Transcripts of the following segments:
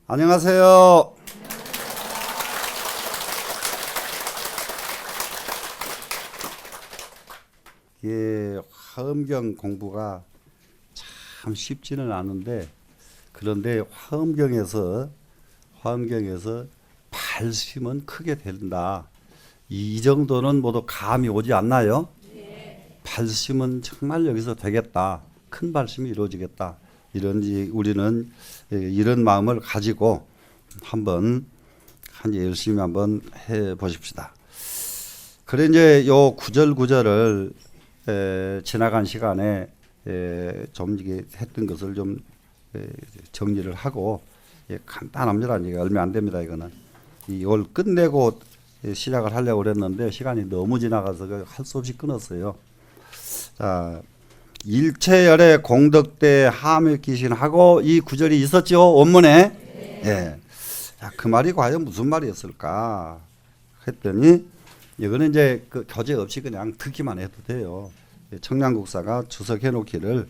안녕하세요. 예, 화엄경 공부가 참 쉽지는 않은데, 그런데 화엄경에서 발심은 크게 된다. 이 정도는 모두 감이 오지 않나요? 발심은 정말 여기서 되겠다. 큰 발심이 이루어지겠다. 우리는 이런 마음을 가지고 한번 열심히 한번 해 보십시다. 그래 이제 요 구절을 지나간 시간에 좀 이게 했던 것을 좀 정리를 하고, 간단합니다. 이게 얼마 안 됩니다. 이거는 이걸 끝내고 시작을 하려고 그랬는데 시간이 너무 지나가서 할 수 없이 끊었어요. 자, 일체열의 공덕대 하묘귀신하고 이 구절이 있었죠, 원문에. 예. 자, 그 말이 과연 무슨 말이었을까 했더니, 이거는 이제 그 교재 없이 그냥 듣기만 해도 돼요. 청량국사가 주석해 놓기를,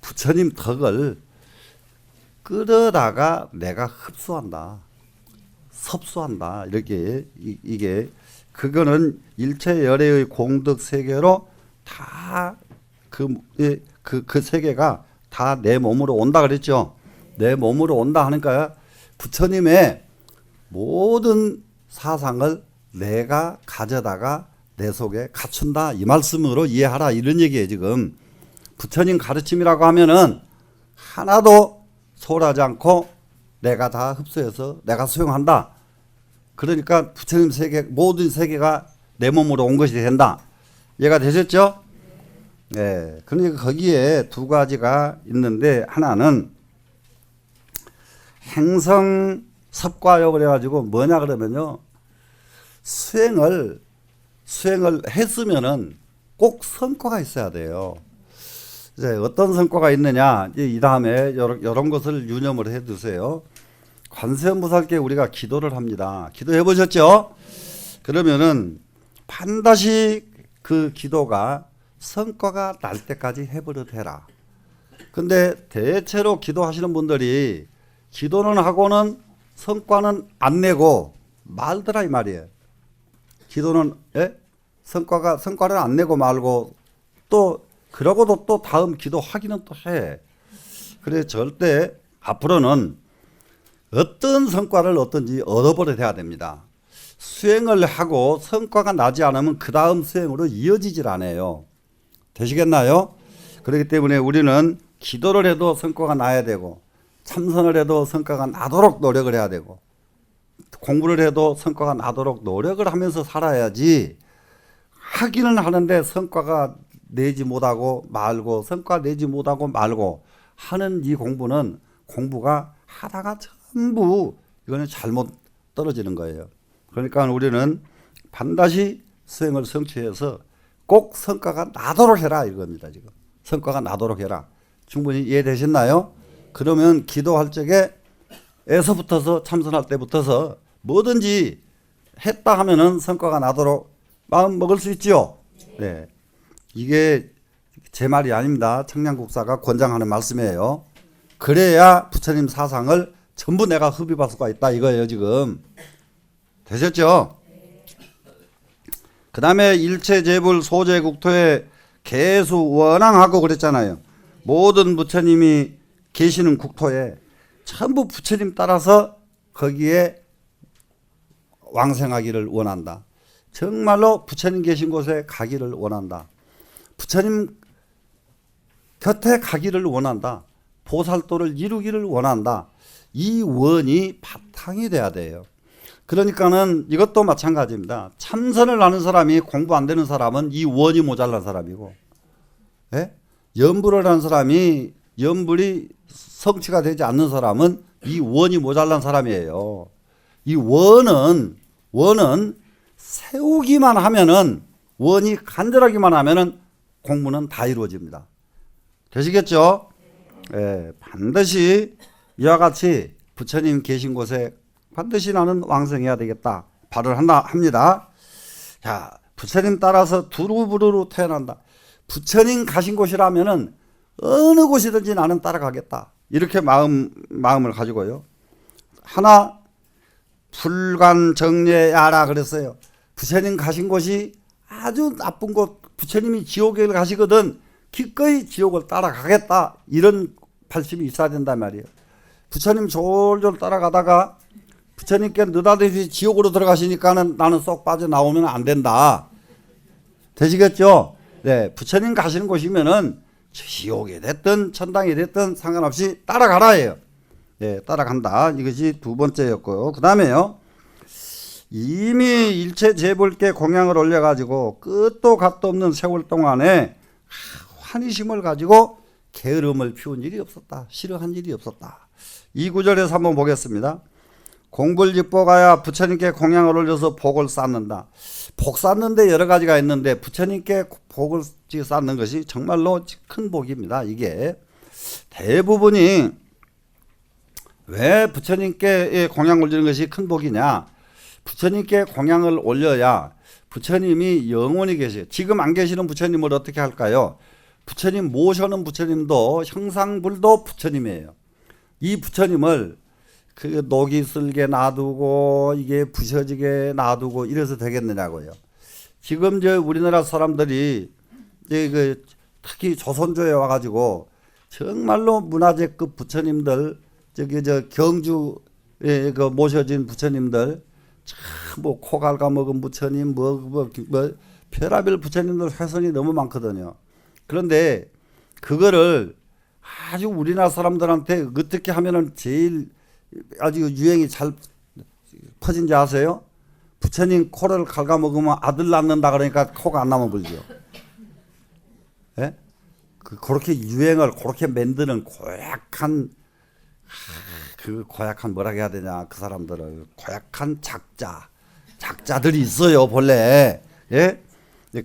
부처님 덕을 끌어다가 내가 흡수한다, 섭수한다, 이렇게 이게 그거는 일체열의 공덕 세계로 다 그 세계가 다 내 몸으로 온다 그랬죠. 내 몸으로 온다 하니까 부처님의 모든 사상을 내가 가져다가 내 속에 갖춘다, 이 말씀으로 이해하라, 이런 얘기예요. 지금 부처님 가르침이라고 하면은 하나도 소홀하지 않고 내가 다 흡수해서 내가 수용한다. 그러니까 부처님 세계, 모든 세계가 내 몸으로 온 것이 된다. 이해가 되셨죠? 네. 그러니까 거기에 두 가지가 있는데, 하나는 행성 섭과요 그래가지고 뭐냐 그러면요, 수행을 했으면은 꼭 성과가 있어야 돼요. 이제 어떤 성과가 있느냐, 이 다음에 이런 것을 유념을 해 두세요. 관세음보살께 우리가 기도를 합니다. 기도해 보셨죠? 그러면은 반드시 그 기도가 성과가 날 때까지 해버릇 해라. 근데 대체로 기도하시는 분들이 기도는 하고는 성과는 안 내고 말더라, 이 말이에요. 기도는 성과를 안 내고 말고, 또 그러고도 또 다음 기도하기는 또 해. 그래 절대 앞으로는 어떤 성과를 얻든지 얻어버려야 됩니다. 수행을 하고 성과가 나지 않으면 그 다음 수행으로 이어지질 않아요. 되시겠나요? 그렇기 때문에 우리는 기도를 해도 성과가 나야 되고, 참선을 해도 성과가 나도록 노력을 해야 되고, 공부를 해도 성과가 나도록 노력을 하면서 살아야지, 하기는 하는데 성과가 내지 못하고 말고, 성과 내지 못하고 말고 하는 이 공부가 하다가 전부 이거는 잘못 떨어지는 거예요. 그러니까 우리는 반드시 수행을 성취해서 꼭 성과가 나도록 해라, 이겁니다. 지금 성과가 나도록 해라. 충분히 이해되셨나요? 그러면 기도할 적에 에서부터서, 참선할 때부터서 뭐든지 했다 하면은 성과가 나도록 마음 먹을 수 있죠. 네, 이게 제 말이 아닙니다. 청량국사가 권장하는 말씀이에요. 그래야 부처님 사상을 전부 내가 흡입할 수가 있다, 이거예요. 지금 되셨죠? 그 다음에 일체재불 소재국토에 계수 원앙하고 그랬잖아요. 모든 부처님이 계시는 국토에 전부 부처님 따라서 거기에 왕생하기를 원한다. 정말로 부처님 계신 곳에 가기를 원한다. 부처님 곁에 가기를 원한다. 보살도를 이루기를 원한다. 이 원이 바탕이 돼야 돼요. 그러니까는 이것도 마찬가지입니다. 참선을 하는 사람이, 공부 안 되는 사람은 이 원이 모자란 사람이고, 염불을 하는 사람이 염불이 성취가 되지 않는 사람은 이 원이 모자란 사람이에요. 이 원은 세우기만 하면은, 원이 간절하기만 하면은 공부는 다 이루어집니다. 되시겠죠? 반드시 이와 같이 부처님 계신 곳에 반드시 나는 왕성해야 되겠다, 발을 합니다. 자, 부처님 따라서 두루부루로 태어난다. 부처님 가신 곳이라면은 어느 곳이든지 나는 따라가겠다, 이렇게 마음을 가지고요. 하나 불관정례야라 그랬어요. 부처님 가신 곳이 아주 나쁜 곳, 부처님이 지옥에 가시거든 기꺼이 지옥을 따라가겠다 이런 발심이 있어야 된단 말이에요. 부처님 졸졸 따라가다가 부처님께 느닷없이 지옥으로 들어가시니까는 나는 쏙 빠져나오면 안 된다. 되시겠죠? 네, 부처님 가시는 곳이면은 지옥이 됐든 천당이 됐든 상관없이 따라가라예요. 네, 따라간다. 이것이 두 번째였고요. 그 다음에요. 이미 일체 재벌께 공양을 올려가지고 끝도 갓도 없는 세월 동안에 환희심을 가지고 게으름을 피운 일이 없었다. 싫어한 일이 없었다. 이 구절에서 한번 보겠습니다. 공불직보가야 부처님께 공양을 올려서 복을 쌓는다. 복 쌓는데 여러 가지가 있는데 부처님께 복을 쌓는 것이 정말로 큰 복입니다. 이게 대부분이 왜 부처님께 공양 올리는 것이 큰 복이냐. 부처님께 공양을 올려야 부처님이 영원히 계세요. 지금 안 계시는 부처님을 어떻게 할까요? 부처님 모셔는 부처님도 형상불도 부처님이에요. 이 부처님을 그 녹이 슬게 놔두고 이게 부셔지게 놔두고 이래서 되겠느냐고요. 지금 저 우리나라 사람들이 그 특히 조선조에 와가지고 정말로 문화재급 부처님들 저기 저 경주에 그 모셔진 부처님들 참 뭐 코 갉아먹은 부처님 뭐 별하별 부처님들 훼손이 너무 많거든요. 그런데 그거를 아주 우리나라 사람들한테 어떻게 하면은 제일 아주 유행이 잘 퍼진지 아세요? 부처님 코를 갉아먹으면 아들 낳는다 그러니까 코가 안 나면 불죠. 예? 그렇게 유행을 그렇게 만드는 고약한 그 고약한 뭐라 해야 되냐 그 사람들을 고약한 작자들이 있어요 본래. 예?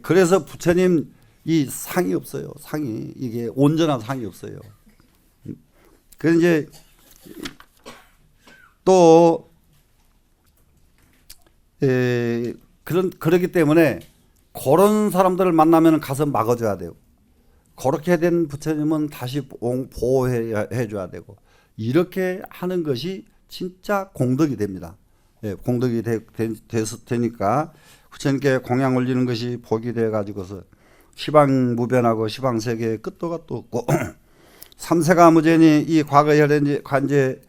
그래서 부처님 이 상이 없어요. 상이 이게 온전한 상이 없어요. 그 이제 또 그러기 때문에 그런 사람들을 만나면 가서 막아줘야 돼요. 그렇게 된 부처님은 다시 보호해 줘야 되고 이렇게 하는 것이 진짜 공덕이 됩니다. 예, 공덕이 되니까 부처님께 공양 올리는 것이 복이 돼 가지고서 시방무변하고 시방세계의 끝도 갓도 없고 삼세가 무제니 이 과거 현재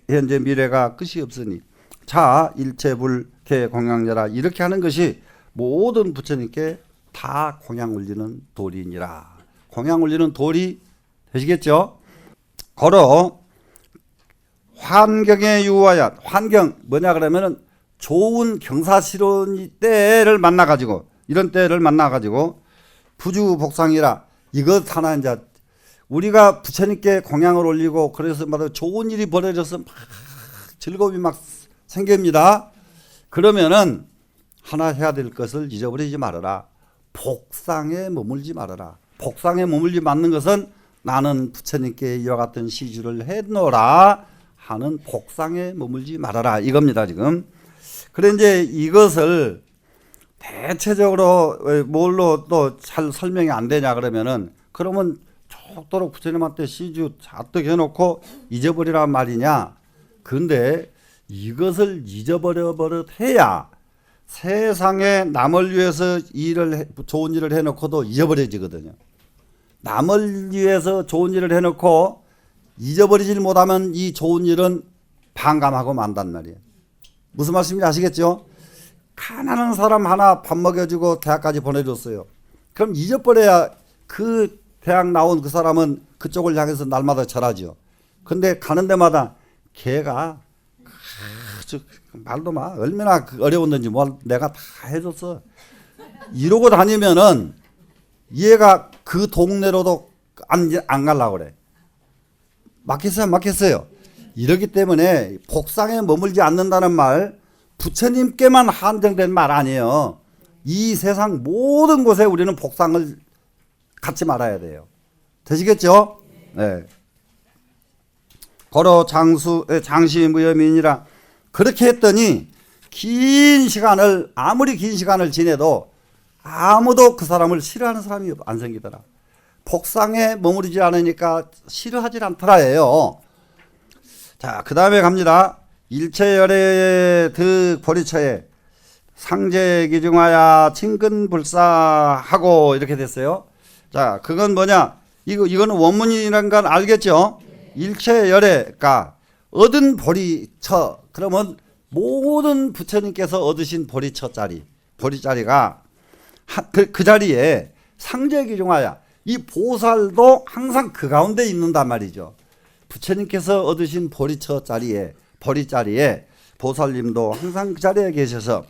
현재 미래가 끝이 없으니 자 일체불개 공양자라 이렇게 하는 것이 모든 부처님께 다 공양 올리는 도리니라. 공양 올리는 도리 되시겠죠? 걸어 환경에 유하여 환경 뭐냐 그러면은 좋은 경사스러운 때를 만나 가지고 이런 때를 만나 가지고 부주복상이라 이것 하나 이제 우리가 부처님께 공양을 올리고 그래서 막 좋은 일이 벌어져서 막 즐거움이 막 생깁니다. 그러면은 하나 해야 될 것을 잊어버리지 말아라. 복상에 머물지 말아라. 복상에 머물지 않는 것은 나는 부처님께 이와 같은 시주를 했노라 하는 복상에 머물지 말아라 이겁니다 지금. 그래 이제 이것을 대체적으로 뭘로 또 잘 설명이 안 되냐 그러면은 그러면 죽도록 부처님한테 시주 잔뜩 해놓고 잊어버리란 말이냐. 근데 이것을 잊어버려 해야 세상에 남을 위해서 좋은 일을 해놓고도 잊어버려지거든요. 남을 위해서 좋은 일을 해놓고 잊어버리질 못하면 이 좋은 일은 반감하고 만단 말이에요. 무슨 말씀인지 아시겠죠? 가난한 사람 하나 밥 먹여주고 대학까지 보내줬어요. 그럼 잊어버려야 그 대학 나온 그 사람은 그쪽을 향해서 날마다 절하죠. 근데 가는 데마다 걔가 말도 마 얼마나 어려웠는지 뭘 내가 다 해줬어 이러고 다니면은 얘가 그 동네로도 안 가려고 그래. 막혔어요. 이러기 때문에 복상에 머물지 않는다는 말 부처님께만 한정된 말 아니에요. 이 세상 모든 곳에 우리는 복상을 갖지 말아야 돼요. 되시겠죠? 네. 걸어 장시무여민이라 그렇게 했더니 긴 시간을 아무리 긴 시간을 지내도 아무도 그 사람을 싫어하는 사람이 안 생기더라. 복상에 머무르지 않으니까 싫어하지 않더라예요. 자, 그 다음에 갑니다. 일체열의 득 보리처에 상제기중하야 친근불사하고 이렇게 됐어요. 자, 그건 뭐냐? 이거는 원문이란 건 알겠죠? 일체열애가 얻은 보리처, 그러면 모든 부처님께서 얻으신 보리자리가 그 자리에 상제기중하야, 이 보살도 항상 그 가운데 있는단 말이죠. 부처님께서 얻으신 보리자리에 보살님도 항상 그 자리에 계셔서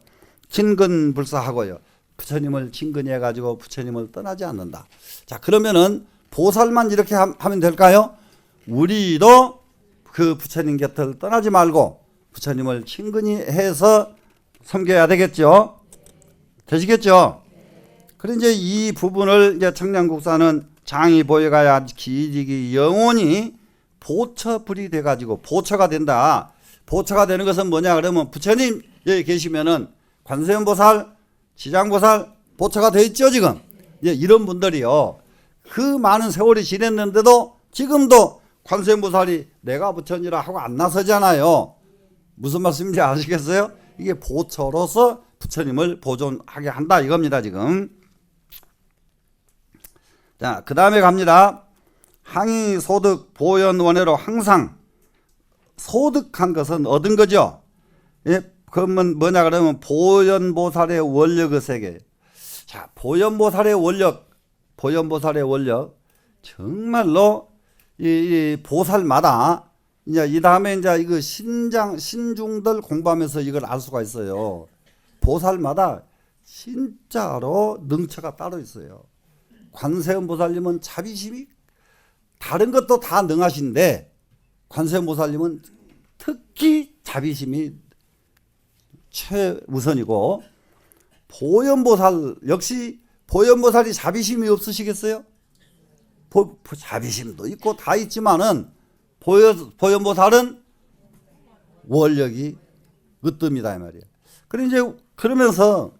친근불사하고요. 부처님을 친근해 가지고 부처님을 떠나지 않는다. 자, 그러면은 보살만 이렇게 하면 될까요? 우리도 그 부처님 곁을 떠나지 말고 부처님을 친근히 해서 섬겨야 되겠죠. 되시겠죠? 그래 이제 이 부분을 이제 청량국사는 장이 보여가야 기직이 영원히 보처불이 돼 가지고 보처가 된다. 보처가 되는 것은 뭐냐 그러면 부처님 여기 계시면은 관세음보살, 지장보살 보처가 돼 있죠 지금. 예, 이런 분들이요. 그 많은 세월이 지냈는데도 지금도 관세음보살이 내가 부처니라 하고 안 나서잖아요. 무슨 말씀인지 아시겠어요? 이게 보처로서 부처님을 보존하게 한다 이겁니다 지금. 자, 그 다음에 갑니다. 항의 소득 보현원회로 항상 소득한 것은 얻은 거죠. 예, 그러면 뭐냐 그러면 보현보살의 원력의 세계. 자, 보현보살의 원력 정말로 이 보살마다 이제 이 다음에 이제 이거 신중들 공부하면서 이걸 알 수가 있어요. 보살마다 진짜로 능처가 따로 있어요. 관세음보살님은 자비심이 다른 것도 다 능하신데 관세음보살님은 특히 자비심이 최우선이고 보현보살 역시 보현보살이 자비심이 없으시겠어요? 자비심도 있고 다 있지만은 보현보살은 원력이 으뜸이다 이 말이에요. 그래 이제 그러면서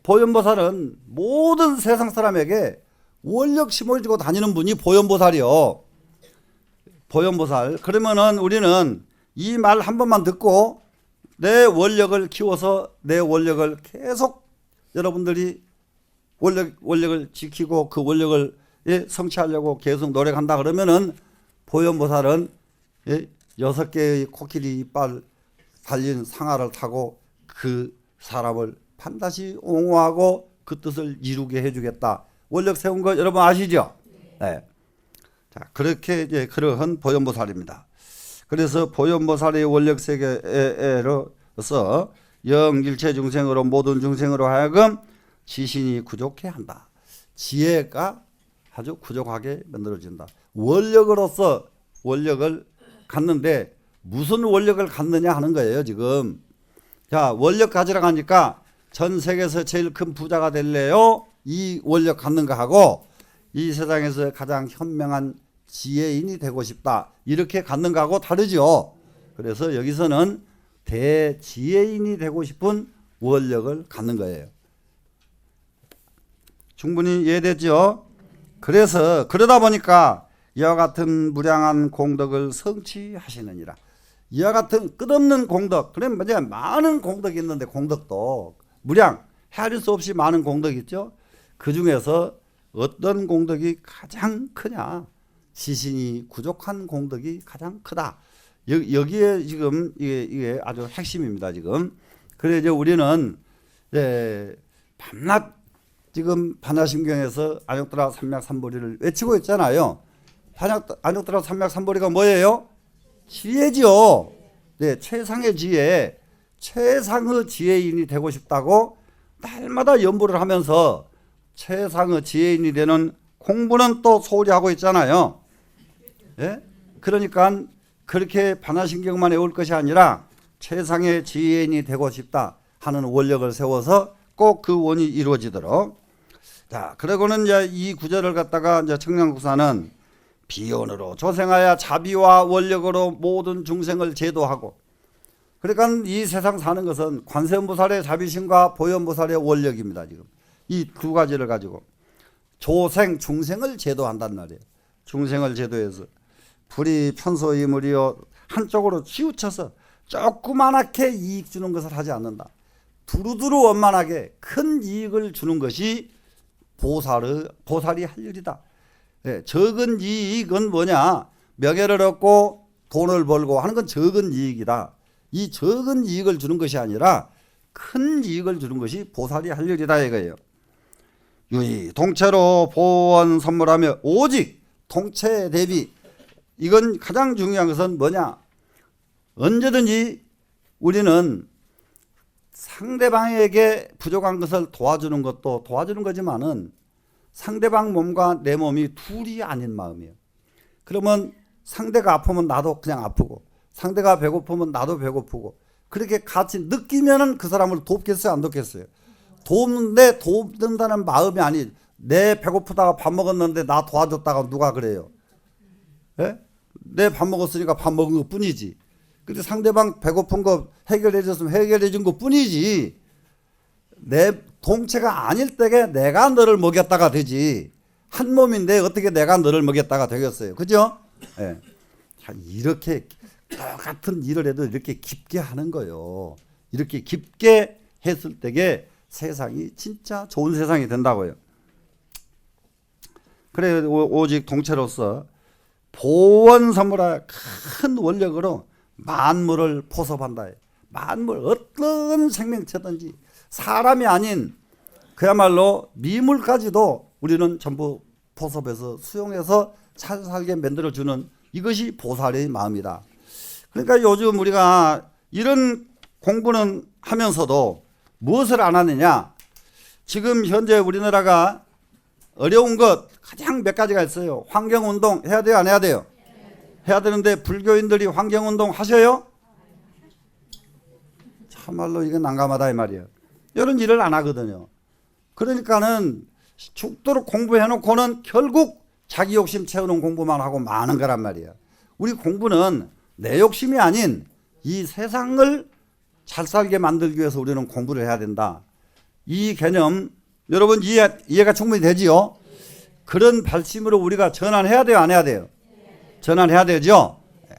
보현보살은 모든 세상 사람에게 원력 심을 주고 다니는 분이 보현보살이요. 보현보살. 그러면은 우리는 이 말 한 번만 듣고 내 원력을 키워서 내 원력을 계속 여러분들이 원력을 지키고 그 원력을 성취하려고 계속 노력한다 그러면은 보현보살은 6개의 코끼리 이빨 달린 상아를 타고 그 사람을 반드시 옹호하고 그 뜻을 이루게 해주겠다. 원력 세운 거 여러분 아시죠? 네. 자, 그렇게 이제 그러한 보현보살입니다. 그래서 보현보살의 원력 세계로서 영일체 중생으로 모든 중생으로 하여금 지신이 구족해 한다. 지혜가 아주 구족하게 만들어진다. 원력으로서 원력을 갖는데 무슨 원력을 갖느냐 하는 거예요 지금. 자, 원력 가지라고 하니까 전 세계에서 제일 큰 부자가 될래요? 이 원력 갖는 거 하고 이 세상에서 가장 현명한 지혜인이 되고 싶다 이렇게 갖는 거하고 다르죠. 그래서 여기서는 대지혜인이 되고 싶은 원력을 갖는 거예요. 충분히 이해됐죠? 그래서 그러다 보니까 이와 같은 무량한 공덕을 성취하시느니라. 이와 같은 끝없는 공덕, 그럼 뭐냐 많은 공덕이 있는데 공덕도 무량 헤아릴 수 없이 많은 공덕이 있죠. 그 중에서 어떤 공덕이 가장 크냐? 지신이 부족한 공덕이 가장 크다. 여기에 지금 이게 아주 핵심입니다 지금. 그래 이제 우리는 밤낮 지금 반야심경에서 안욕드라 삼맥삼보리를 외치고 있잖아요. 안욕드라 삼맥삼보리가 뭐예요? 지혜죠. 네, 최상의 지혜, 최상의 지혜인이 되고 싶다고 날마다 연부를 하면서 최상의 지혜인이 되는 공부는 또 소홀히 하고 있잖아요. 예? 그러니까 그렇게 반야심경만 외울 것이 아니라 최상의 지혜인이 되고 싶다 하는 원력을 세워서 꼭 그 원이 이루어지도록. 자, 그러고는 이제 이 구절을 갖다가 이제 청량국사는 비언으로 조생하여 자비와 원력으로 모든 중생을 제도하고. 그러니까 이 세상 사는 것은 관세음보살의 자비심과 보현보살의 원력입니다. 지금 이 두 가지를 가지고 조생 중생을 제도한단 말이에요. 중생을 제도해서 불이 편소이물이요 한쪽으로 치우쳐서 조그만하게 이익 주는 것을 하지 않는다. 두루두루 원만하게 큰 이익을 주는 것이 보살이 할 일이다. 예, 적은 이익은 뭐냐? 명예를 얻고 돈을 벌고 하는 건 적은 이익이다. 이 적은 이익을 주는 것이 아니라 큰 이익을 주는 것이 보살이 할 일이다 이거예요. 유의 동체로 보원 선물하며 오직 동체 대비, 이건 가장 중요한 것은 뭐냐? 언제든지 우리는 상대방에게 부족한 것을 도와주는 것도 도와주는 거지만은 상대방 몸과 내 몸이 둘이 아닌 마음이에요. 그러면 상대가 아프면 나도 그냥 아프고, 상대가 배고프면 나도 배고프고, 그렇게 같이 느끼면은 그 사람을 돕겠어요, 안 돕겠어요? 돕는데 돕는다는 마음이 아니, 내 배고프다가 밥 먹었는데 나 도와줬다가 누가 그래요? 예? 내 밥 먹었으니까 밥 먹은 것 뿐이지. 근데 상대방 배고픈 거 해결해 줬으면 해결해 준 것 뿐이지. 내 동체가 아닐 때에 내가 너를 먹였다가 되지. 한 몸인데 어떻게 내가 너를 먹였다가 되겠어요? 그죠? 예. 자, 이렇게 똑같은 일을 해도 이렇게 깊게 하는 거예요. 이렇게 깊게 했을 때에 세상이 진짜 좋은 세상이 된다고요. 그래 오직 동체로서 보원 선물하 큰 원력으로 만물을 포섭한다. 만물 어떤 생명체든지 사람이 아닌 그야말로 미물까지도 우리는 전부 포섭해서 수용해서 잘 살게 만들어주는 이것이 보살의 마음이다. 그러니까 요즘 우리가 이런 공부는 하면서도 무엇을 안 하느냐? 지금 현재 우리나라가 어려운 것 가장 몇 가지가 있어요. 환경운동 해야 돼요, 안 해야 돼요? 해야 되는데 불교인들이 환경운동 하셔요? 참말로 이건 난감하다 이 말이에요. 이런 일을 안 하거든요. 그러니까는 죽도록 공부해놓고는 결국 자기 욕심 채우는 공부만 하고 마는 거란 말이에요. 우리 공부는 내 욕심이 아닌 이 세상을 잘 살게 만들기 위해서 우리는 공부를 해야 된다. 이 개념 여러분 이해가 충분히 되지요? 그런 발심으로 우리가 전환해야 돼요, 안 해야 돼요? 전환해야 되죠? 네,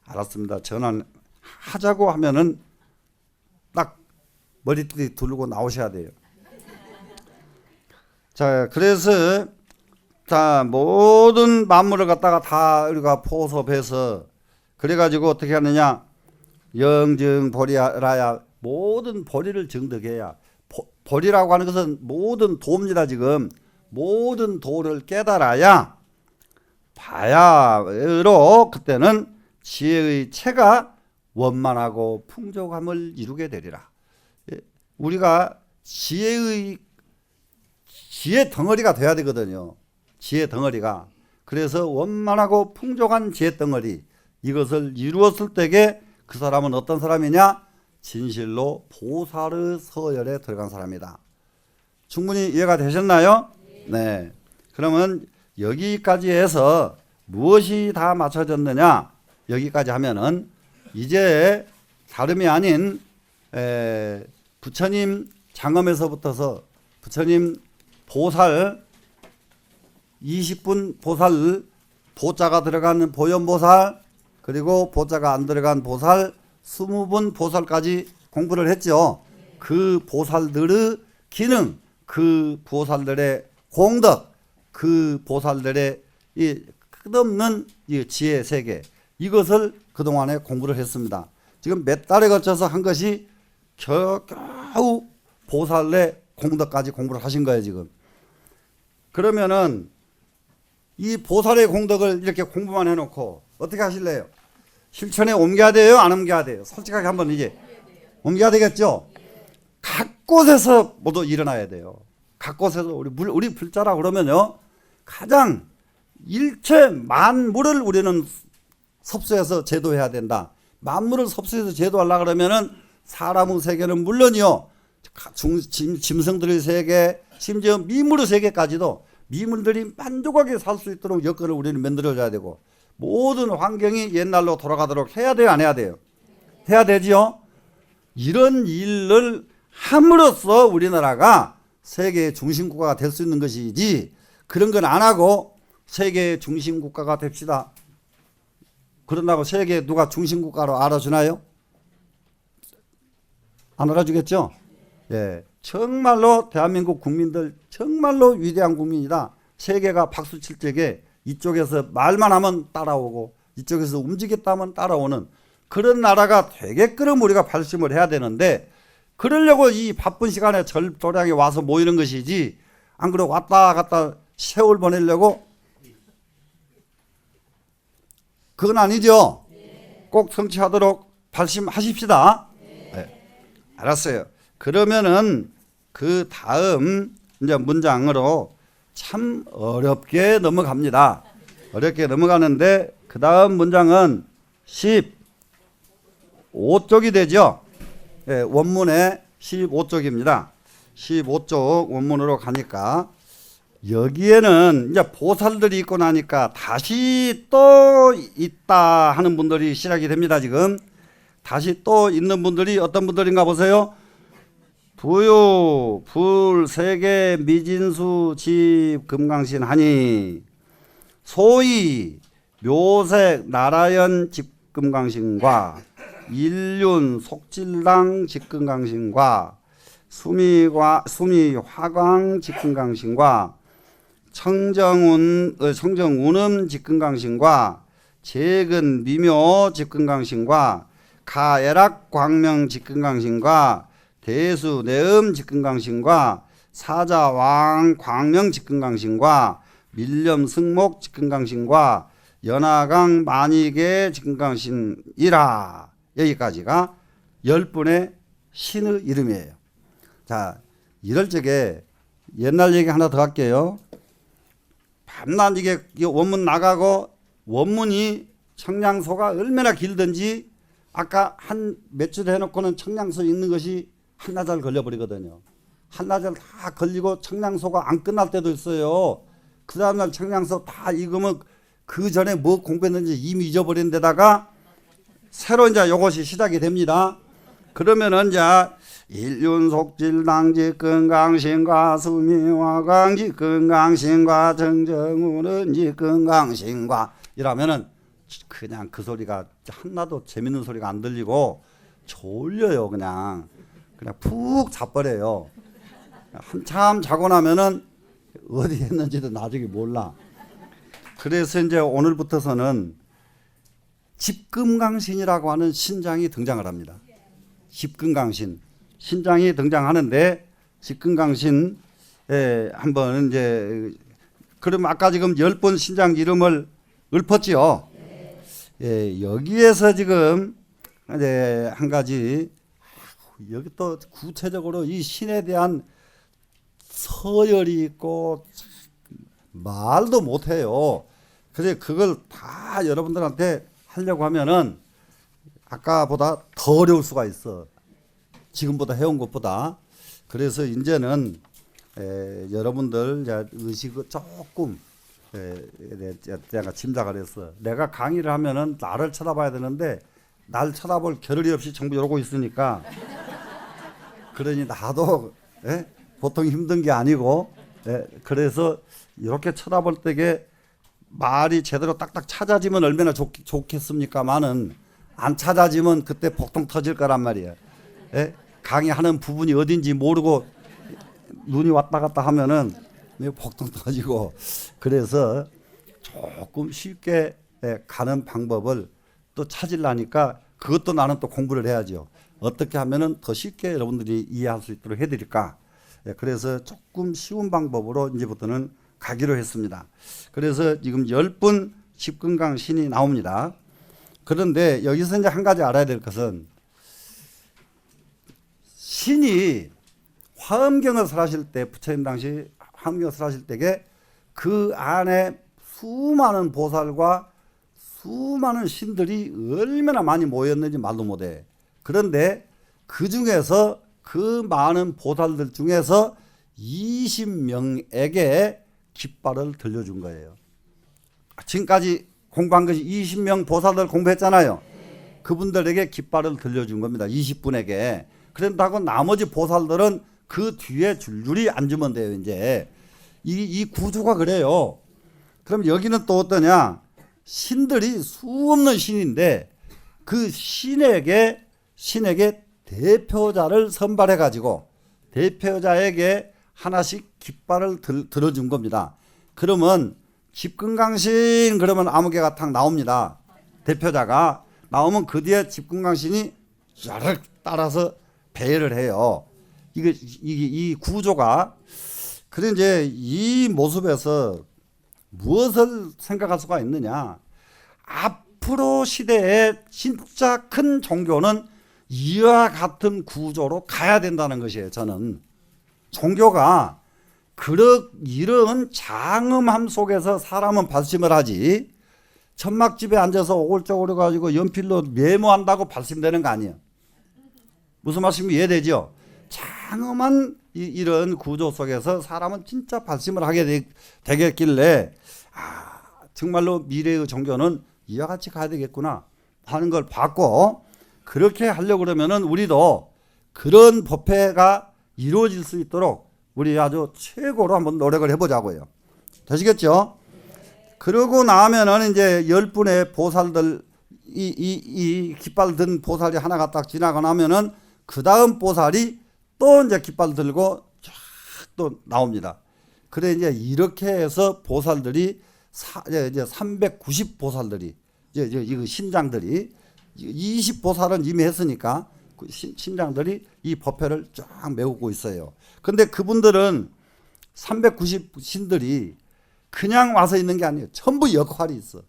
알았습니다. 전환하자고 하면은 딱 머리띠 두르고 나오셔야 돼요. 자, 그래서 자, 모든 만물을 갖다가 다 우리가 포섭해서 그래가지고 어떻게 하느냐? 영증 보리라야, 모든 보리를 정득해야. 보리라고 하는 것은 모든 도입니다. 지금 모든 도를 깨달아야 바야로 그때는 지혜의 체가 원만하고 풍족함을 이루게 되리라. 우리가 지혜 덩어리가 돼야 되거든요. 지혜 덩어리가. 그래서 원만하고 풍족한 지혜 덩어리, 이것을 이루었을 때에 그 사람은 어떤 사람이냐? 진실로 보살의 서열에 들어간 사람이다. 충분히 이해가 되셨나요? 네. 그러면 여기까지 해서 무엇이 다 맞춰졌느냐? 여기까지 하면은 이제 다름이 아닌 부처님 장엄에서부터서 부처님 보살 20분 보살, 보자가 들어가는 보현보살, 그리고 보자가 안 들어간 보살 20분 보살까지 공부를 했죠. 그 보살들의 기능, 그 보살들의 공덕, 그 보살들의 이 끝없는 이 지혜 세계, 이것을 그동안에 공부를 했습니다. 지금 몇 달에 걸쳐서 한 것이 겨우 보살의 공덕까지 공부를 하신 거예요, 지금. 그러면은 이 보살의 공덕을 이렇게 공부만 해놓고 어떻게 하실래요? 실천에 옮겨야 돼요, 안 옮겨야 돼요? 솔직하게 한번 이제 옮겨야 되겠죠? 각 곳에서 모두 일어나야 돼요. 각 곳에서 우리 불자라 그러면요, 가장 일체 만물을 우리는 섭수해서 제도해야 된다. 만물을 섭수해서 제도하려고 그러면은 사람의 세계는 물론이요, 짐승들의 세계, 심지어 미물의 세계까지도 미물들이 만족하게 살 수 있도록 여건을 우리는 만들어줘야 되고, 모든 환경이 옛날로 돌아가도록 해야 돼요, 안 해야 돼요? 해야 되지요? 이런 일을 함으로써 우리나라가 세계의 중심국가가 될 수 있는 것이지, 그런 건 안 하고 세계의 중심국가가 됩시다. 그런다고 세계 누가 중심국가로 알아주나요? 안 알아주겠죠? 예, 정말로 대한민국 국민들 정말로 위대한 국민이다. 세계가 박수 칠 적에 이쪽에서 말만 하면 따라오고 이쪽에서 움직였다 하면 따라오는 그런 나라가 되게끔 우리가 발심을 해야 되는데, 그러려고 이 바쁜 시간에 절도량에 와서 모이는 것이지, 안 그러고 왔다 갔다 세월 보내려고? 그건 아니죠. 꼭 성취하도록 발심하십시다. 네. 알았어요. 그러면은 그 다음 이제 문장으로 참 어렵게 넘어갑니다. 어렵게 넘어가는데 그 다음 문장은 15쪽이 되죠. 예, 원문의 15쪽입니다. 15쪽 원문으로 가니까 여기에는 이제 보살들이 있고 나니까 다시 또 있다 하는 분들이 시작이 됩니다. 지금 다시 또 있는 분들이 어떤 분들인가 보세요. 부유 불세계 미진수 집 금강신 하니 소위 묘색 나라연 집금강신과 일륜 속질랑 집금강신과 수미 화광 집금강신과 청정운음 집금강신과 재근 미묘 집금강신과 가애락 광명 집금강신과 대수 내음 집금강신과 사자왕 광명 집금강신과 밀렴 승목 집금강신과 연화강 만익의 집금강신이라. 여기까지가 10분의 신의 이름이에요. 자, 이럴 적에 옛날 얘기 하나 더 할게요. 밤낮 이게 원문 나가고 원문이 청량소가 얼마나 길든지 아까 한 몇 줄 해놓고는 청량소 읽는 것이 한나절 걸려버리거든요. 한나절 다 걸리고 청량소가 안 끝날 때도 있어요. 그 다음날 청량소 다 읽으면 그 전에 뭐 공부했는지 이미 잊어버린 데다가 새로 이제 요것이 시작이 됩니다. 그러면은 이제 일륜속질당지 건강신과 수미화강지 건강신과 정정우는지 건강신과 이러면은 그냥 그 소리가 하나도 재밌는 소리가 안 들리고 졸려요. 그냥 푹 자버려요. 한참 자고 나면은 어디 했는지도 나중에 몰라. 그래서 이제 오늘부터서는 집금강신이라고 하는 신장이 등장을 합니다. 집금강신 신장이 등장하는데 집금강신 한번 이제 그럼 아까 지금 10번 신장 이름을 읊었지요. 예, 여기에서 지금 이제 한 가지 여기 또 구체적으로 이 신에 대한 서열이 있고 말도 못해요. 그래서 그걸 다 여러분들한테 하려고 하면은 아까보다 더 어려울 수가 있어. 지금보다 해온 것보다. 그래서 이제는 여러분들 의식을 조금 내가 짐작을 했어. 내가 강의를 하면은 나를 쳐다봐야 되는데 날 쳐다볼 겨를이 없이 전부 이러고 있으니까 그러니 나도 보통 힘든 게 아니고 그래서 이렇게 쳐다볼 때게 말이 제대로 딱딱 찾아지면 얼마나 좋겠습니까만은 안 찾아지면 그때 복통 터질 거란 말이에요. 강의하는 부분이 어딘지 모르고 눈이 왔다 갔다 하면은 복통 터지고 그래서 조금 쉽게 가는 방법을 또 찾으려니까 그것도 나는 또 공부를 해야죠. 어떻게 하면은 더 쉽게 여러분들이 이해할 수 있도록 해드릴까. 그래서 조금 쉬운 방법으로 이제부터는 가기로 했습니다. 그래서 지금 10분 집금강신이 나옵니다. 그런데 여기서 이제 한 가지 알아야 될 것은 신이 화엄경을 설하실 때 부처님 당시 화엄경을 설하실 때에 그 안에 수많은 보살과 수많은 신들이 얼마나 많이 모였는지 말도 못해. 그런데 그 중에서 그 많은 보살들 중에서 20명에게 깃발을 들려준 거예요. 지금까지 공부한 것이 20명 보살들 공부했잖아요. 그분들에게 깃발을 들려준 겁니다. 20분에게. 그런다고 나머지 보살들은 그 뒤에 줄줄이 앉으면 돼요. 이제 이 구조가 그래요. 그럼 여기는 또 어떠냐? 신들이 수없는 신인데 그 신에게 대표자를 선발해 가지고 대표자에게 하나씩 깃발을 들어준 겁니다. 그러면 집근강신 그러면 아무개가 탁 나옵니다. 대표자가 나오면 그 뒤에 집근강신이 쫙 따라서 배열을 해요. 이 구조가. 그래 이제 이 모습에서 무엇을 생각할 수가 있느냐. 앞으로 시대에 진짜 큰 종교는 이와 같은 구조로 가야 된다는 것이에요. 저는 종교가 이런 장엄함 속에서 사람은 발심을 하지, 천막집에 앉아서 오글저글 가지고 연필로 메모한다고 발심되는 거 아니에요. 무슨 말씀이 이해되죠? 장엄한 이런 구조 속에서 사람은 진짜 발심을 하게 되겠길래 정말로 미래의 종교는 이와 같이 가야 되겠구나 하는 걸 봤고, 그렇게 하려고 그러면은 우리도 그런 법회가 이루어질 수 있도록 우리 아주 최고로 한번 노력을 해보자고요. 되시겠죠? 그러고 나면은 이제 10분의 보살들 이 깃발 든 보살이 하나가 딱 지나가 나면은 그 다음 보살이 또 이제 깃발 들고 쫙 또 나옵니다. 그래 이제 이렇게 해서 보살들이 이제 390 보살들이 이거 신장들이 20 보살은 이미 했으니까 그 신장들이 이 법회를 쫙 메우고 있어요. 근데 그분들은 390 신들이 그냥 와서 있는 게 아니에요. 전부 역할이 있어.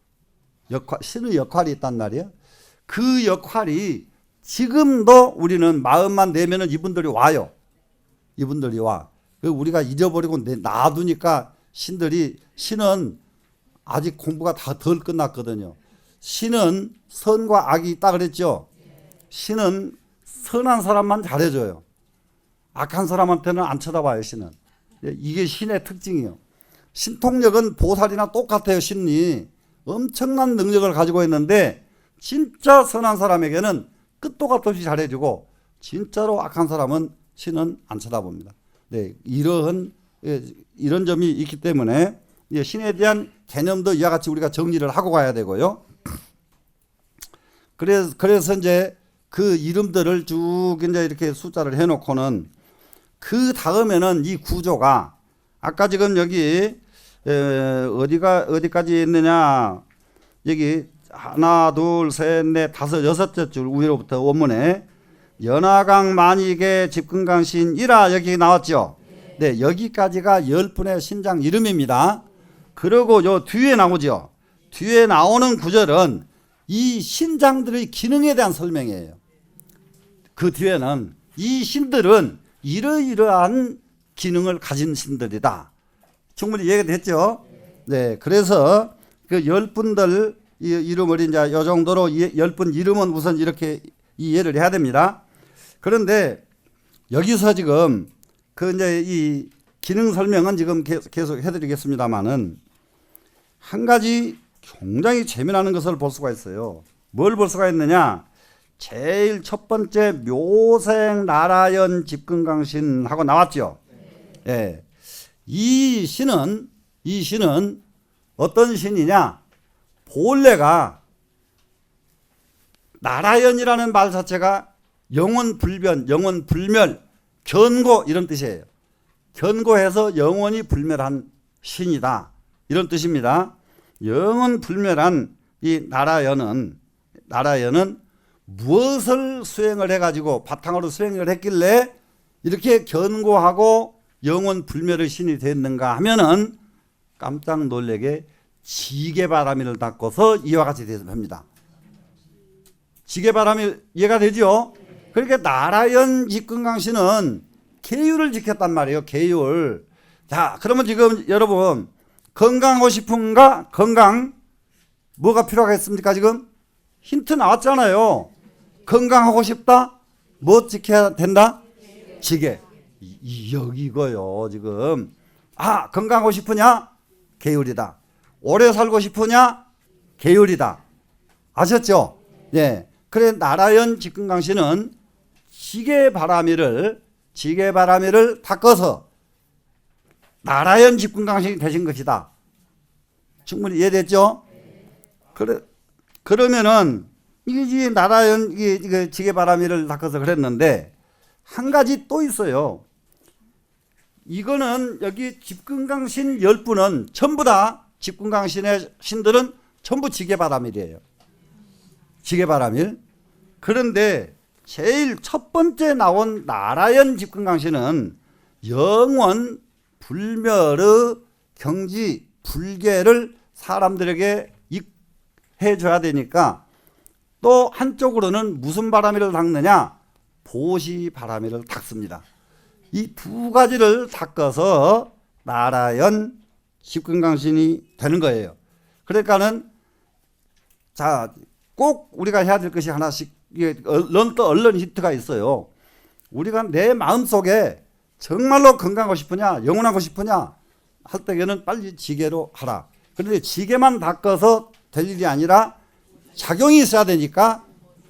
신의 역할이 있단 말이에요. 그 역할이 지금도 우리는 마음만 내면은 이분들이 와요. 이분들이 와. 우리가 잊어버리고 놔두니까 신은 아직 공부가 다 덜 끝났거든요. 신은 선과 악이 있다 그랬죠. 신은 선한 사람만 잘해줘요. 악한 사람한테는 안 쳐다봐요. 신은. 이게 신의 특징이에요. 신통력은 보살이나 똑같아요. 신이 엄청난 능력을 가지고 있는데 진짜 선한 사람에게는 끝도 gat 없이 잘해주고 진짜로 악한 사람은 신은 안 쳐다봅니다. 네, 이런 점이 있기 때문에 신에 대한 개념도 이와 같이 우리가 정리를 하고 가야 되고요. 그래서 이제 그 이름들을 쭉 이제 이렇게 숫자를 해놓고는 그 다음에는 이 구조가 아까 지금 여기 어디까지 있느냐, 여기 하나 둘 셋 넷 다섯 여섯째 줄 위로부터 원문에 연화강 만익의 집근강신이라 여기 나왔죠. 네, 여기까지가 10분의 신장 이름입니다. 그리고 요 뒤에 나오죠. 뒤에 나오는 구절은 이 신장들의 기능에 대한 설명이에요. 그 뒤에는 이 신들은 이러이러한 기능을 가진 신들이다. 충분히 이해가 됐죠? 네, 그래서 그 10분들 이름을 이제 요 정도로 10분 이름은 우선 이렇게 이해를 해야 됩니다. 그런데 여기서 지금 그 이제 이 기능 설명은 지금 계속 해드리겠습니다만은 한 가지 굉장히 재미나는 것을 볼 수가 있어요. 뭘 볼 수가 있느냐? 제일 첫 번째 묘생 나라연 집근강신 하고 나왔죠. 예. 이 신은 어떤 신이냐? 본래가 나라연이라는 말 자체가 영원 불변, 영원 불멸, 견고 이런 뜻이에요. 견고해서 영원히 불멸한 신이다. 이런 뜻입니다. 영원 불멸한 이 나라연은 무엇을 수행을 해가지고 바탕으로 수행을 했길래 이렇게 견고하고 영원 불멸의 신이 됐는가 하면은 깜짝 놀래게 지게바라밀을 닦고서 이와 같이 됩니다. 지게바라밀 이해가 되죠? 그러니까 나라연 집근강신은 계율을 지켰단 말이에요. 계율. 자, 그러면 지금 여러분 건강하고 싶은가? 건강 뭐가 필요하겠습니까? 지금 힌트 나왔잖아요. 건강하고 싶다? 뭐 지켜야 된다? 지게. 이거요 지금. 건강하고 싶으냐? 계율이다. 오래 살고 싶으냐? 계율이다. 아셨죠? 예. 그래 나라연 집근강신은 지게바라밀을 닦아서 나라연 집근강신이 되신 것이다. 충분히 이해됐죠? 그러면은 이게 나라연 이게 지게바라미를 닦아서 그랬는데 한 가지 또 있어요. 이거는 여기 집근강신 10분은 전부 다 집근강신의 신들은 전부 지게바라밀이에요. 지게바라밀. 그런데 제일 첫 번째 나온 나라연 집근강신은 영원 불멸의 경지 불계를 사람들에게 해줘야 되니까 또 한쪽으로는 무슨 바라밀을 닦느냐? 보시바라밀을 닦습니다. 이 두 가지를 닦아서 나라연 집근강신이 되는 거예요. 그러니까는 자, 꼭 우리가 해야 될 것이 하나씩 얼른 힌트가 있어요. 우리가 내 마음속에 정말로 건강하고 싶으냐, 영원하고 싶으냐 할 때에는 빨리 지게로 하라. 그런데 지게만 닦아서 될 일이 아니라 작용이 있어야 되니까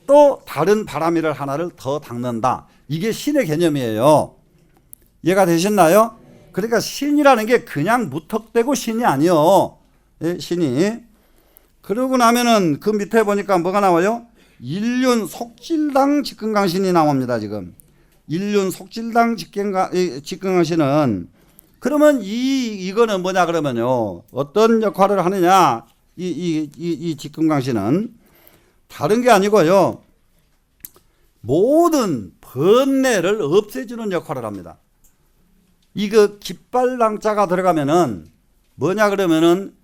또 다른 바라밀을 하나를 더 닦는다. 이게 신의 개념이에요. 이해가 되셨나요? 그러니까 신이라는 게 그냥 무턱대고 신이 아니요. 예, 신이. 그러고 나면은 그 밑에 보니까 뭐가 나와요? 일륜 속질당 직근강신이 나옵니다. 지금 일륜 속질당 직근강신은 그러면 이거는 뭐냐 그러면요, 어떤 역할을 하느냐? 이 직근강신은 다른 게 아니고요, 모든 번뇌를 없애주는 역할을 합니다. 이거 깃발낭자가 들어가면은 뭐냐 그러면은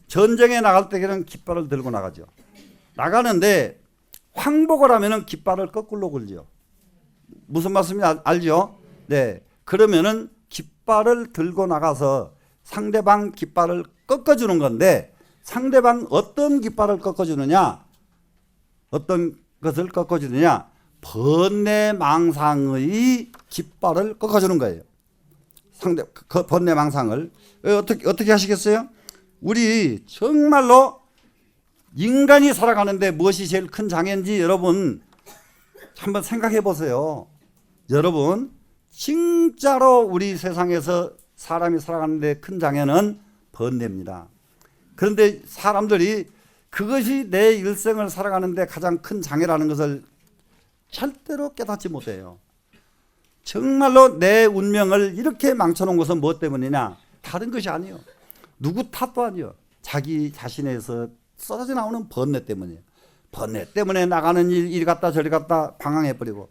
전쟁에 나갈 때에는 깃발을 들고 나가죠. 나가는데 황복을 하면은 깃발을 거꾸로 굴죠. 무슨 말씀인지 알죠? 네. 그러면은 깃발을 들고 나가서 상대방 깃발을 꺾어주는 건데, 상대방 어떤 깃발을 꺾어주느냐? 어떤 것을 꺾어주느냐? 번뇌망상의 깃발을 꺾어주는 거예요. 번뇌망상을. 어떻게 하시겠어요? 우리 정말로 인간이 살아가는데 무엇이 제일 큰 장애인지 여러분 한번 생각해 보세요. 여러분, 진짜로 우리 세상에서 사람이 살아가는데 큰 장애는 번뇌입니다. 그런데 사람들이 그것이 내 일생을 살아가는데 가장 큰 장애라는 것을 절대로 깨닫지 못해요. 정말로 내 운명을 이렇게 망쳐놓은 것은 무엇 때문이냐? 다른 것이 아니에요. 누구 탓도 아니에요. 자기 자신에서 쏟아져 나오는 번뇌 때문이에요. 번뇌 때문에 나가는 일, 이리 갔다 저리 갔다 방황해버리고,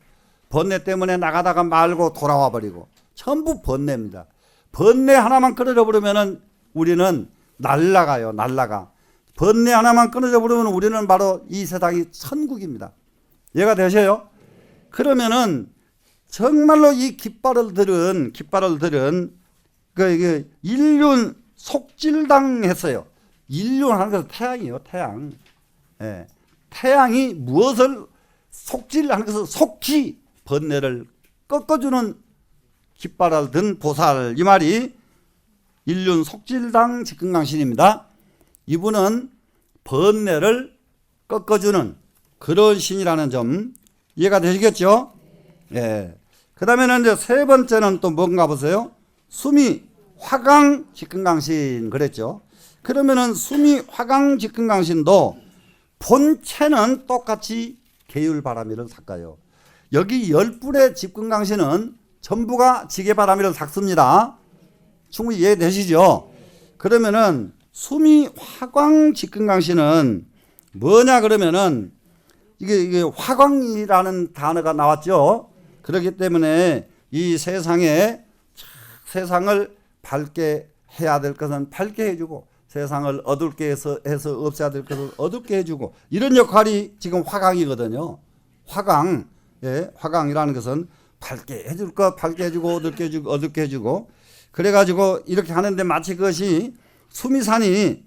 번뇌 때문에 나가다가 말고 돌아와 버리고, 전부 번뇌입니다. 번뇌 하나만 끊어져 버리면은 우리는 날라가요. 날라가. 번뇌 하나만 끊어져 버리면 우리는 바로 이 세상이 천국입니다. 이해가 되셔요? 그러면은 정말로 이 깃발을 들은 그 인륜 속질당했어요. 인륜하는 것은 태양이에요. 태양. 예. 태양이 무엇을 속질하는 것은 속히 번뇌를 꺾어주는 깃발을 든 보살, 이 말이 인륜 속질당 직근강신입니다. 이분은 번뇌를 꺾어주는 그런 신이라는 점 이해가 되시겠죠? 예. 그 다음에는 이제 세 번째는 또 뭔가 보세요. 수미 화강 직근강신 그랬죠. 그러면은 수미 화강 직근강신도 본체는 똑같이 계율바라밀을 닦아요. 여기 10분의 직근강신은 전부가 지게바라밀을 닦습니다. 충분히 이해되시죠? 그러면은 수미 화광 직근강신은 뭐냐 그러면은 이게 화광이라는 단어가 나왔죠. 그렇기 때문에 이 세상을 밝게 해야 될 것은 밝게 해주고, 세상을 어둡게 해서 없애야 될 것을 어둡게 해주고, 이런 역할이 지금 화광이거든요. 화광, 예, 화광이라는 것은 밝게 해줄 것 밝게 해주고, 어둡게 해주고, 그래가지고 이렇게 하는데 마치 그것이 수미산이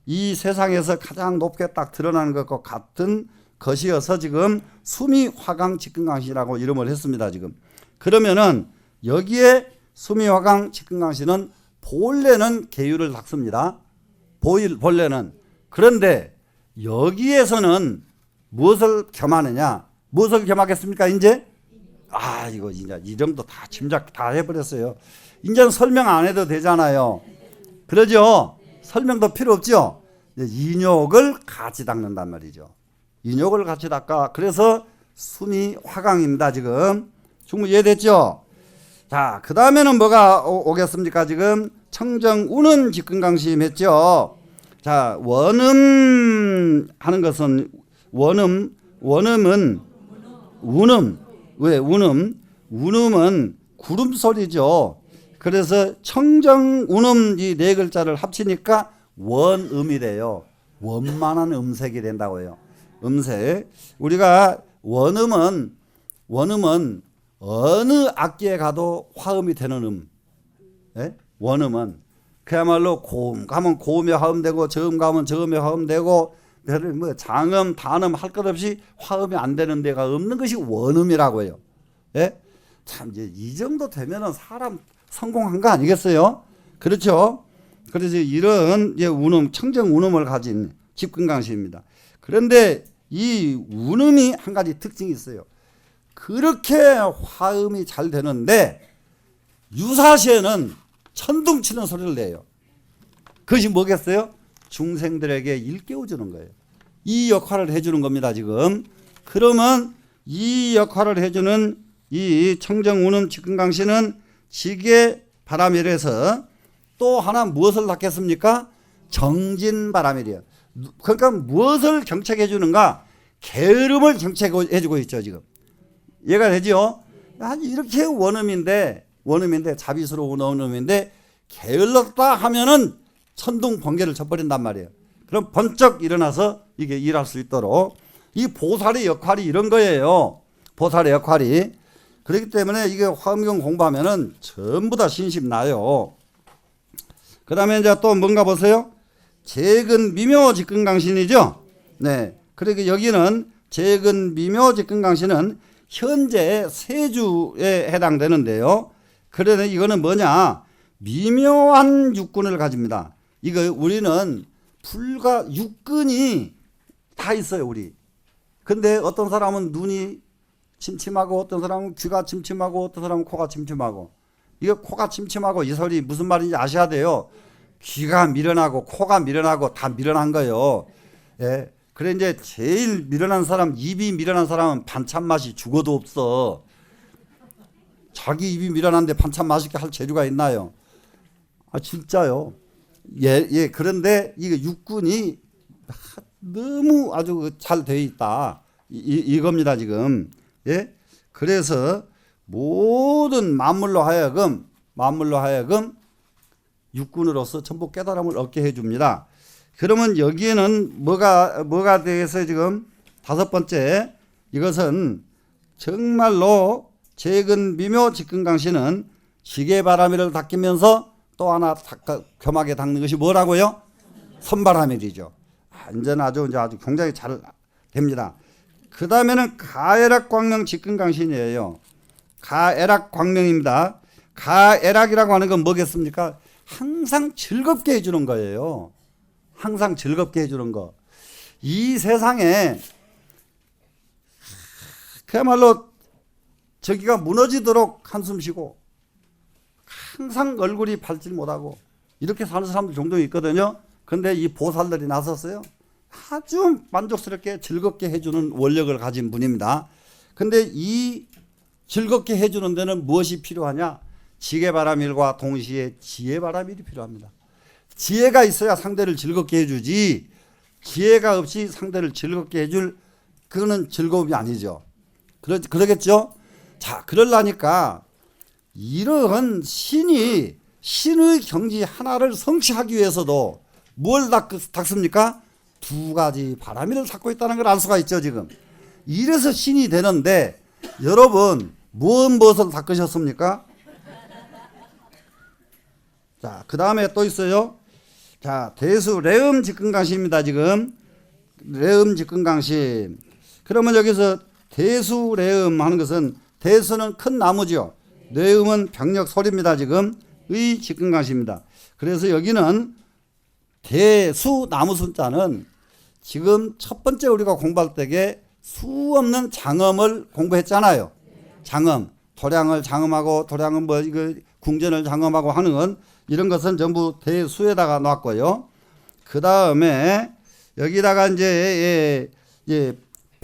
이 세상에서 가장 높게 딱 드러나는 것과 같은 것이어서 지금 수미화강 직근강신이라고 이름을 했습니다. 지금 그러면은 여기에 수미화강 직근강신은 본래는 계율을 닦습니다. 본래는. 그런데 여기에서는 무엇을 겸하느냐? 무엇을 겸하겠습니까? 이제 이거 이제 이 정도 다 짐작 다 해버렸어요. 이제는 설명 안 해도 되잖아요. 그러죠? 설명도 필요 없죠? 인욕을 같이 닦는단 말이죠. 인욕을 같이 닦아. 그래서 순이 화강입니다. 지금 충분히 이해됐죠? 자, 그 다음에는 뭐가 오겠습니까? 지금 청정운은 직근강심 했죠. 자, 원음 하는 것은 원음은 운음. 왜 운음? 운음은 구름소리죠. 그래서 청정운음 이 네 글자를 합치니까 원음이 돼요. 원만한 음색이 된다고요. 음색. 우리가 원음은 어느 악기에 가도 화음이 되는 예? 원음은 그야말로 고음 가면 고음에 화음되고 저음 가면 저음에 화음되고 뭐 장음 단음 할 것 없이 화음이 안 되는 데가 없는 것이 원음이라고 해요. 예? 참 이제 이 정도 되면은 사람 성공한 거 아니겠어요? 그렇죠? 그래서 이런 운음 청정 운음을 가진 직근강시입니다. 그런데 이 운음이 한 가지 특징이 있어요. 그렇게 화음이 잘 되는데 유사시에는 천둥치는 소리를 내요. 그것이 뭐겠어요? 중생들에게 일깨워주는 거예요. 이 역할을 해주는 겁니다. 지금. 그러면 이 역할을 해주는 이 청정운음 직근강시는 지게 바람일에서 또 하나 무엇을 낳겠습니까? 정진바람일이에요. 그러니까 무엇을 경책해 주는가? 게으름을 경책해 주고 있죠. 지금 이해가 되죠? 이렇게 원음인데 자비스러운 원음인데 게을렀다 하면은 천둥 번개를 쳐버린단 말이에요. 그럼 번쩍 일어나서 이게 일할 수 있도록 이 보살의 역할이 이런 거예요. 보살의 역할이. 그렇기 때문에 이게 화엄경 공부하면은 전부 다 신심 나요. 그 다음에 이제 또 뭔가 보세요. 재근 미묘 직근강신이죠. 네. 그러니까 여기는 재근 미묘 직근강신은 현재 세주에 해당되는데요. 그래서 이거는 뭐냐? 미묘한 육근을 가집니다. 이거 우리는 불과 육근이 다 있어요, 우리. 근데 어떤 사람은 눈이 침침하고 어떤 사람은 귀가 침침하고 어떤 사람은 코가 침침하고 이거 코가 침침하고 이 소리 무슨 말인지 아셔야 돼요. 귀가 미련하고 코가 미련하고 다 미련한 거예요. 예. 그래 이제 제일 미련한 사람 입이 미련한 사람은 반찬 맛이 죽어도 없어. 자기 입이 미련한데 반찬 맛있게 할 재주가 있나요? 아 진짜요. 예. 그런데 이게 육군이 너무 아주 잘 돼 있다. 이겁니다 지금. 예. 그래서 모든 만물로 하여금 육군으로서 전부 깨달음을 얻게 해줍니다. 그러면 여기에는 뭐가 돼서 지금 다섯 번째 이것은 정말로 재근 미묘 직근강신은 지게바람일을 닦이면서 또 하나 겸하게 닦는 것이 뭐라고요? 선바람일이죠. 완전 아주 굉장히 잘 됩니다. 그 다음에는 가애락광명 직근강신이에요. 가애락광명입니다. 가애락이라고 하는 건 뭐겠습니까? 항상 즐겁게 해주는 거예요. 항상 즐겁게 해주는 거. 이 세상에 그야말로 저기가 무너지도록 한숨 쉬고 항상 얼굴이 밝지 못하고 이렇게 사는 사람들 종종 있거든요. 근데 이 보살들이 나섰어요. 아주 만족스럽게 즐겁게 해주는 원력을 가진 분입니다. 근데 이 즐겁게 해주는 데는 무엇이 필요하냐? 지게바람일과 동시에 지혜바람일이 필요합니다. 지혜가 있어야 상대를 즐겁게 해주지 지혜가 없이 상대를 즐겁게 해줄 그거는 즐거움이 아니죠. 그러겠죠? 자, 그러려니까 이러한 신의 경지 하나를 성취하기 위해서도 뭘 닦습니까? 두 가지 바람일을 닦고 있다는 걸 알 수가 있죠 지금. 이래서 신이 되는데 여러분 무엇을 닦으셨습니까? 자, 그 다음에 또 있어요. 자, 대수 레음 직근강신입니다 지금. 레음 직근강신. 그러면 여기서 대수 레음 하는 것은 대수는 큰 나무죠. 레음은 병력 소리입니다 지금. 의 직근강신입니다. 그래서 여기는 대수 나무 순자는 지금 첫 번째 우리가 공부할 때에 수 없는 장엄을 공부했잖아요. 장엄, 도량을 장엄하고 도량은 뭐 이거 궁전을 장엄하고 하는 건 이런 것은 전부 대수에다가 놨고요. 그 다음에 여기다가 이제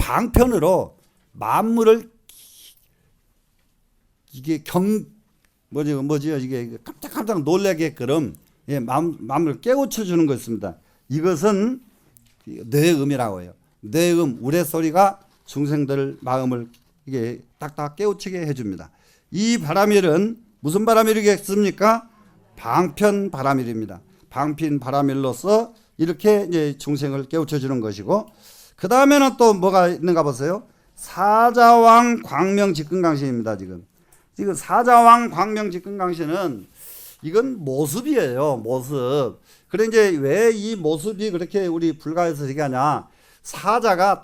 방편으로 만물을 이게 뭐지요? 이게 깜짝깜짝 놀라게끔 예, 마음을 깨우쳐 주는 것입니다. 이것은 뇌음이라고 해요. 뇌음, 우레소리가 중생들 마음을 이게 딱딱 깨우치게 해줍니다. 이 바라밀은 무슨 바라밀이겠습니까? 방편 바라밀입니다. 방편 바라밀로서 이렇게 이제 중생을 깨우쳐 주는 것이고, 그 다음에는 또 뭐가 있는가 보세요. 사자왕 광명직근강신입니다. 지금 사자왕 광명직근강신은 이건 모습이에요. 모습. 그래 이제 왜 이 모습이 그렇게 우리 불가에서 얘기하냐? 사자가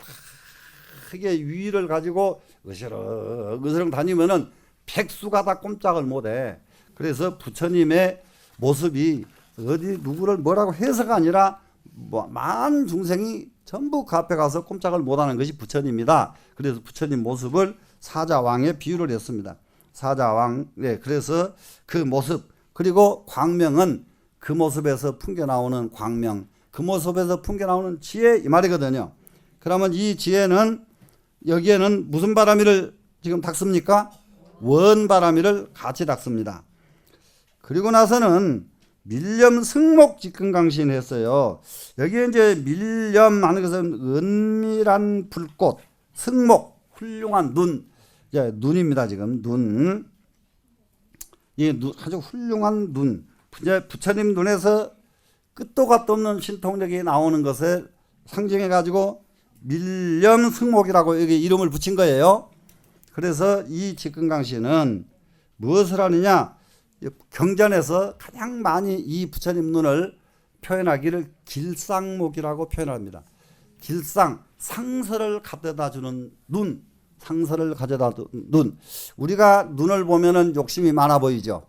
크게 위를 가지고 으스렁 다니면은 백수가 다 꼼짝을 못해. 그래서 부처님의 모습이 어디 누구를 뭐라고 해서가 아니라 많은 중생이 전부 그 앞에 가서 꼼짝을 못하는 것이 부처님이다. 그래서 부처님 모습을 사자왕에 비유를 했습니다. 사자왕. 네, 그래서 그 모습, 그리고 광명은 그 모습에서 풍겨 나오는 광명, 그 모습에서 풍겨 나오는 지혜, 이 말이거든요. 그러면 이 지혜는 여기에는 무슨 바라밀을 지금 닦습니까? 원바라밀을 같이 닦습니다. 그리고 나서는 밀렴 승목 직근강신 했어요. 여기에 이제 밀렴 하는 것은 은밀한 불꽃, 승목, 훌륭한 눈, 이제 눈입니다. 지금 눈. 이 아주 훌륭한 눈. 이제 부처님 눈에서 끝도 갓도 없는 신통력이 나오는 것을 상징해 가지고 밀렴 승목이라고 여기 이름을 붙인 거예요. 그래서 이 직근강신은 무엇을 하느냐? 경전에서 가장 많이 이 부처님 눈을 표현하기를 길상목이라고 표현합니다. 길상, 상서를 가져다 주는 눈, 상서를 가져다 주는 눈. 우리가 눈을 보면은 욕심이 많아 보이죠.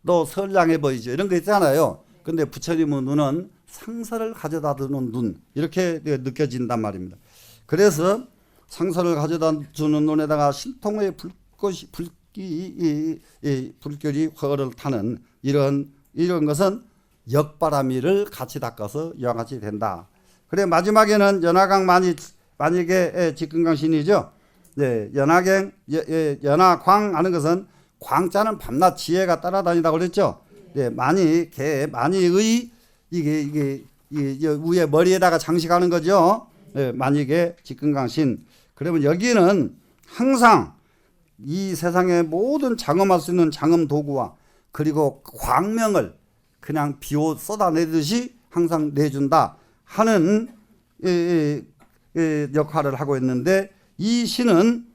또 선량해 보이죠. 이런 거 있잖아요. 근데 부처님의 눈은 상서를 가져다 주는 눈, 이렇게 느껴진단 말입니다. 그래서 상서를 가져다 주는 눈에다가 신통의 불결이 화를 타는 이런 것은 역바라밀을 같이 닦아서 이와 같이 된다. 그래 마지막에는 연화강 만약에 직근강신이죠. 네, 연화광 하는 것은 광자는 밤낮 지혜가 따라다니다고 그랬죠. 네, 만이의 이게 위에 머리에다가 장식하는 거죠. 네, 만익의 직근강신. 그러면 여기는 항상 이 세상의 모든 장엄할 수 있는 장엄 도구와 그리고 광명을 그냥 비옷 쏟아내듯이 항상 내준다 하는 역할을 하고 있는데, 이 시는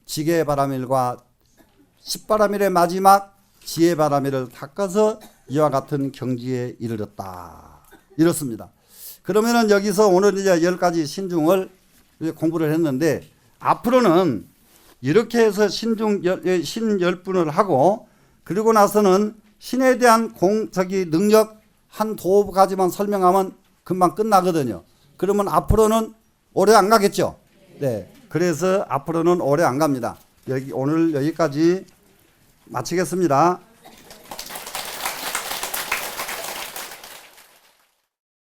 지계바라밀과 십바라밀의 마지막 지혜바라밀을 닦아서 이와 같은 경지에 이르렀다. 이렇습니다. 그러면은 여기서 오늘 이제 10가지 신중을 공부를 했는데, 앞으로는 이렇게 해서 신 10분을 하고, 그리고 나서는 신에 대한 능력 한 2가지만 설명하면 금방 끝나거든요. 그러면 앞으로는 오래 안 가겠죠? 네. 그래서 앞으로는 오래 안 갑니다. 오늘 여기까지 마치겠습니다.